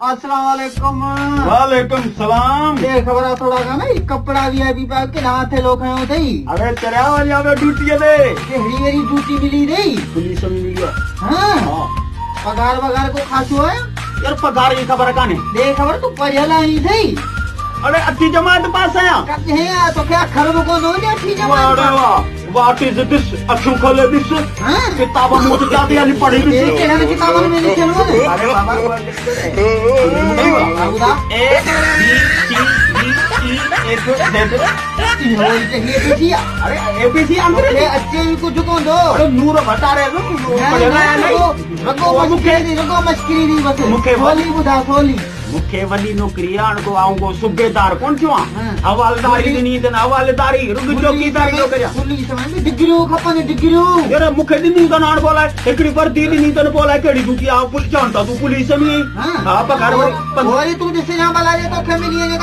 अस्सलाम वालेकुम। वालेकुम सलाम। ये खबर थोड़ा का ना कपड़ा भी है बीपा के ना थे लोग हैं उधई। अरे तेरा वाली आवे ड्यूटी दे तेरी मेरी ड्यूटी मिली नहीं। पुलिस में मिल गया। हाँ पगार वगार को खासू है यार पगार की खबर काने दे खबर तू पढ़ला नहीं थी। अरे अच्छी जमात पास आया कहते हैं तो क्या खरब को दो या ठीक जमात व्हाट इज दिस अखियों खोले दिस हाँ किताबा मुझे जाती वाली पढ़ी ये दिस केना की किताबन में लिखे हुए अरे बाबा बाबूदा A B C D E F Z होई चाहिए बिटिया। अरे एबीसी ये अंग्रेजी अच्छे को झुको दो। अरे नूर बता रहे हो पढ़ेगा नहीं रगो मस्करी रगो मस्करी नहीं बस मुखे सोली बुधा सोली मुखे वॾी नौकरी आहे को आऊंगो सूबेदार कोन थियो हाँ। हवालदारी ॾिनी अथनि हवालदारी रुॻ चौकीदारी थो करियां पुलिस में डिग्रियूं खपनि डिग्रियूं। यार मूंखे ॾिनी अथनि हाणे बोलाए हिकिड़ी वर्दी ॾिनी अथनि बोलाए कहिड़ी ड्यूटी आहे चवनि था तूं पुलिस में हाँ। हा पघार वरी वरी तू ॾिसे जा भला ये तो मिली